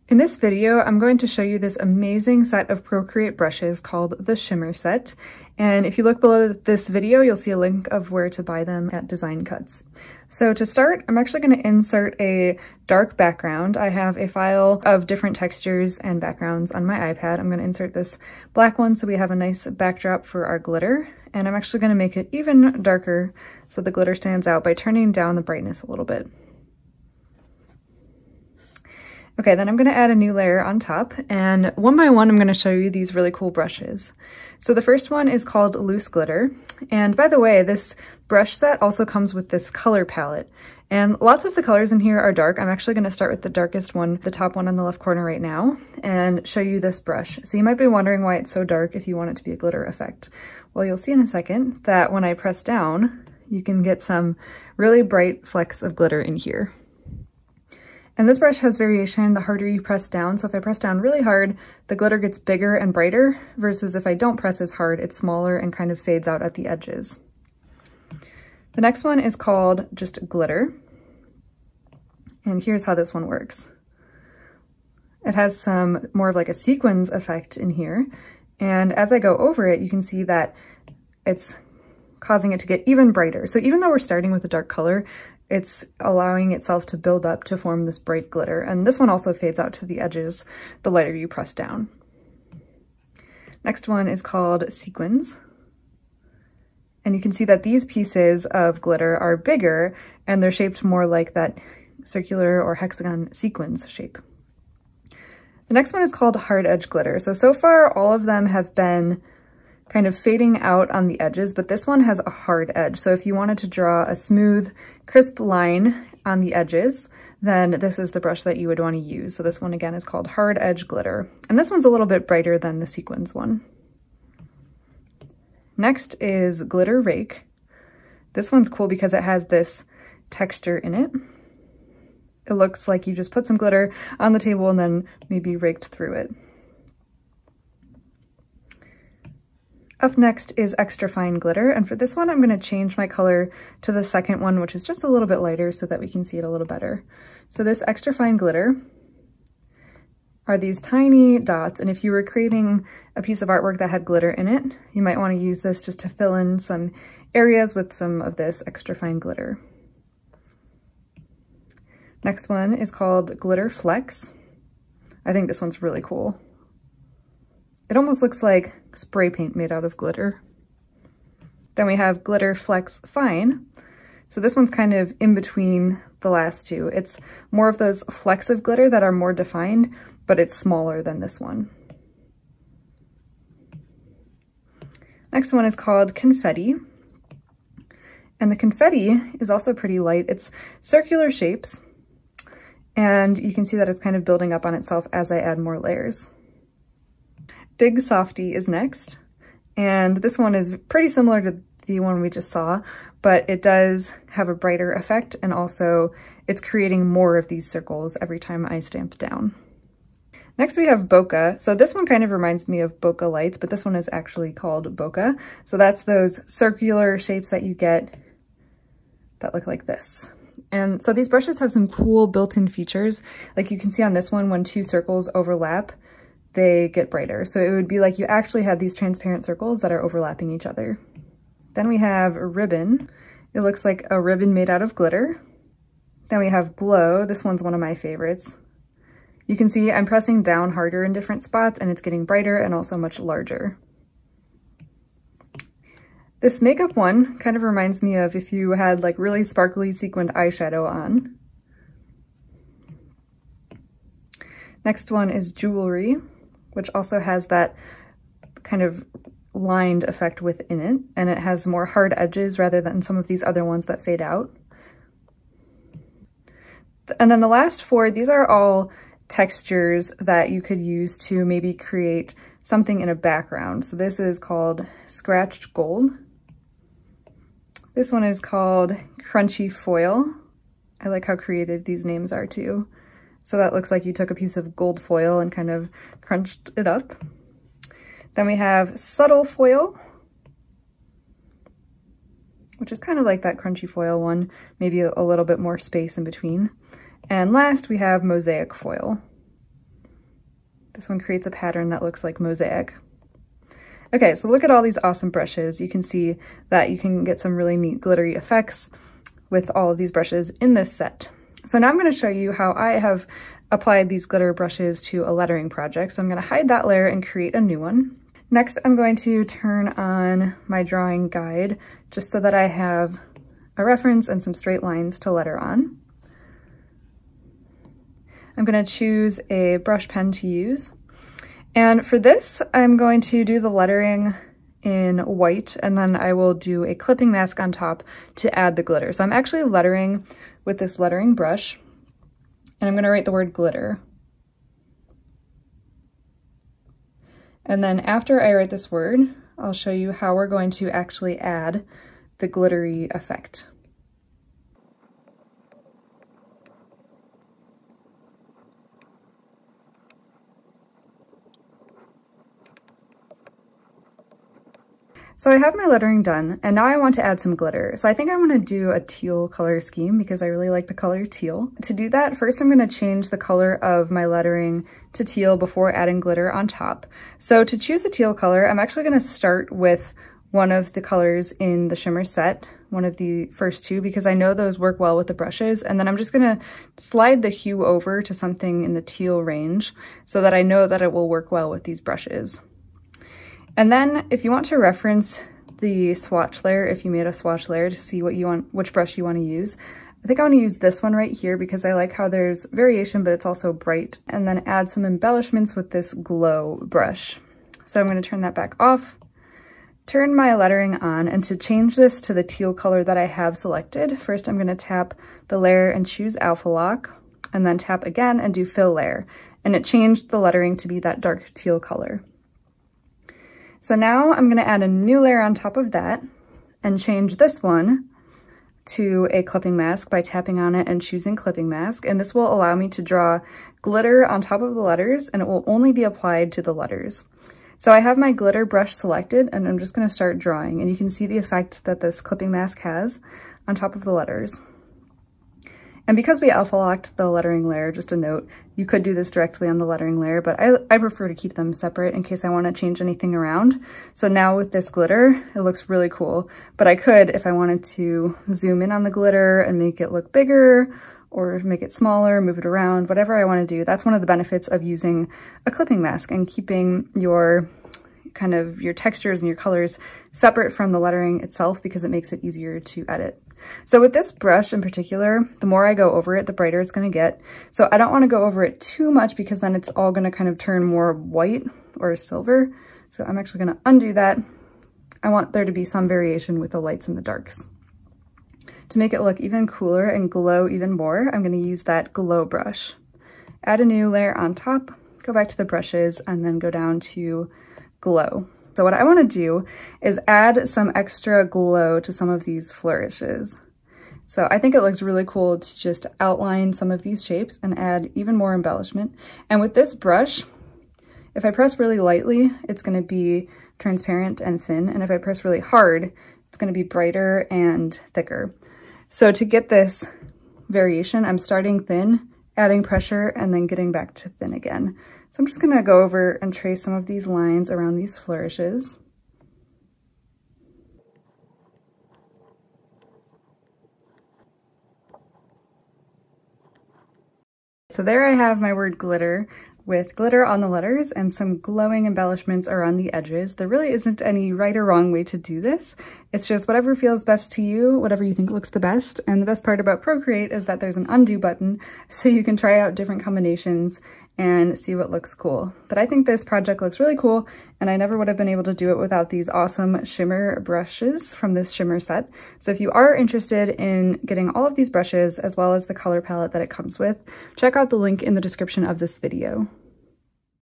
In this video, I'm going to show you this amazing set of Procreate brushes called the Shimmer Set. And if you look below this video, you'll see a link of where to buy them at Design Cuts. So to start, I'm actually going to insert a dark background. I have a file of different textures and backgrounds on my iPad. I'm going to insert this black one so we have a nice backdrop for our glitter. And I'm actually going to make it even darker so the glitter stands out by turning down the brightness a little bit. Okay, then I'm going to add a new layer on top, and one by one I'm going to show you these really cool brushes. So the first one is called Loose Glitter, and by the way, this brush set also comes with this color palette, and lots of the colors in here are dark. I'm actually going to start with the darkest one, the top one on the left corner right now, and show you this brush. So you might be wondering why it's so dark if you want it to be a glitter effect. Well, you'll see in a second that when I press down, you can get some really bright flecks of glitter in here. And this brush has variation the harder you press down. So if I press down really hard, the glitter gets bigger and brighter, versus if I don't press as hard, it's smaller and kind of fades out at the edges. The next one is called just Glitter. And here's how this one works. It has some more of like a sequins effect in here. And as I go over it, you can see that it's causing it to get even brighter. So even though we're starting with a dark color, it's allowing itself to build up to form this bright glitter. And this one also fades out to the edges the lighter you press down. Next one is called Sequins. And you can see that these pieces of glitter are bigger and they're shaped more like that circular or hexagon sequins shape. The next one is called Hard Edge Glitter. So far all of them have been kind of fading out on the edges, but this one has a hard edge. So if you wanted to draw a smooth, crisp line on the edges, then this is the brush that you would want to use. So this one again is called Hard Edge Glitter. And this one's a little bit brighter than the sequins one. Next is Glitter Rake. This one's cool because it has this texture in it. It looks like you just put some glitter on the table and then maybe raked through it. Up next is Extra Fine Glitter, and for this one I'm going to change my color to the second one, which is just a little bit lighter so that we can see it a little better. So this Extra Fine Glitter are these tiny dots, and if you were creating a piece of artwork that had glitter in it, you might want to use this just to fill in some areas with some of this Extra Fine Glitter. Next one is called Glitter Flecks. I think this one's really cool. It almost looks like spray paint made out of glitter. Then we have Glitter Flecks Fine. So this one's kind of in between the last two. It's more of those flecks of glitter that are more defined, but it's smaller than this one. Next one is called Confetti. And the confetti is also pretty light. It's circular shapes, and you can see that it's kind of building up on itself as I add more layers. Big Softie is next, and this one is pretty similar to the one we just saw, but it does have a brighter effect, and also it's creating more of these circles every time I stamp down. Next we have Bokeh. So this one kind of reminds me of Bokeh Lights, but this one is actually called Bokeh. So that's those circular shapes that you get that look like this. And so these brushes have some cool built-in features. Like you can see on this one, when two circles overlap, they get brighter. So it would be like you actually had these transparent circles that are overlapping each other. Then we have a ribbon. It looks like a ribbon made out of glitter. Then we have Glow. This one's one of my favorites. You can see I'm pressing down harder in different spots and it's getting brighter and also much larger. This makeup one kind of reminds me of if you had like really sparkly sequined eyeshadow on. Next one is Jewelry, which also has that kind of lined effect within it, and it has more hard edges rather than some of these other ones that fade out. And then the last four, these are all textures that you could use to maybe create something in a background. So this is called Scratched Gold. This one is called Crunchy Foil. I like how creative these names are too. So that looks like you took a piece of gold foil and kind of crunched it up. Then we have Subtle Foil, which is kind of like that crunchy foil one, maybe a little bit more space in between. And last we have Mosaic Foil. This one creates a pattern that looks like mosaic. Okay, so look at all these awesome brushes. You can see that you can get some really neat glittery effects with all of these brushes in this set. So now I'm going to show you how I have applied these glitter brushes to a lettering project. So I'm going to hide that layer and create a new one. Next, I'm going to turn on my drawing guide just so that I have a reference and some straight lines to letter on. I'm going to choose a brush pen to use. And for this, I'm going to do the lettering in white, and then I will do a clipping mask on top to add the glitter. So I'm actually lettering with this lettering brush, and I'm going to write the word glitter. And then after I write this word, I'll show you how we're going to actually add the glittery effect. So I have my lettering done, and now I want to add some glitter. So I think I want to do a teal color scheme because I really like the color teal. To do that, first I'm going to change the color of my lettering to teal before adding glitter on top. So to choose a teal color, I'm actually going to start with one of the colors in the shimmer set, one of the first two, because I know those work well with the brushes, and then I'm just going to slide the hue over to something in the teal range so that I know that it will work well with these brushes. And then if you want to reference the swatch layer, if you made a swatch layer to see what you want, which brush you want to use, I think I want to use this one right here because I like how there's variation, but it's also bright, and then add some embellishments with this glow brush. So I'm going to turn that back off, turn my lettering on, and to change this to the teal color that I have selected, first I'm going to tap the layer and choose Alpha Lock, and then tap again and do fill layer. And it changed the lettering to be that dark teal color. So now I'm going to add a new layer on top of that and change this one to a clipping mask by tapping on it and choosing clipping mask. And this will allow me to draw glitter on top of the letters, and it will only be applied to the letters. So I have my glitter brush selected, and I'm just going to start drawing, and you can see the effect that this clipping mask has on top of the letters. And because we alpha locked the lettering layer, just a note, you could do this directly on the lettering layer, but I prefer to keep them separate in case I want to change anything around. So now with this glitter, it looks really cool, but I could, if I wanted to, zoom in on the glitter and make it look bigger or make it smaller, move it around, whatever I want to do. That's one of the benefits of using a clipping mask and keeping your your textures and your colors separate from the lettering itself, because it makes it easier to edit. So with this brush in particular, the more I go over it, the brighter it's going to get. So I don't want to go over it too much because then it's all going to kind of turn more white or silver. So I'm actually going to undo that. I want there to be some variation with the lights and the darks. To make it look even cooler and glow even more, I'm going to use that glow brush. Add a new layer on top, go back to the brushes, and then go down to glow. So what I want to do is add some extra glow to some of these flourishes. So I think it looks really cool to just outline some of these shapes and add even more embellishment. And with this brush, if I press really lightly, it's going to be transparent and thin. And if I press really hard, it's going to be brighter and thicker. So to get this variation, I'm starting thin, adding pressure, and then getting back to thin again. So I'm just going to go over and trace some of these lines around these flourishes. So there I have my word glitter, with glitter on the letters and some glowing embellishments around the edges. There really isn't any right or wrong way to do this. It's just whatever feels best to you, whatever you think looks the best. And the best part about Procreate is that there's an undo button, so you can try out different combinations and see what looks cool. But I think this project looks really cool, and I never would have been able to do it without these awesome shimmer brushes from this shimmer set. So if you are interested in getting all of these brushes as well as the color palette that it comes with, check out the link in the description of this video.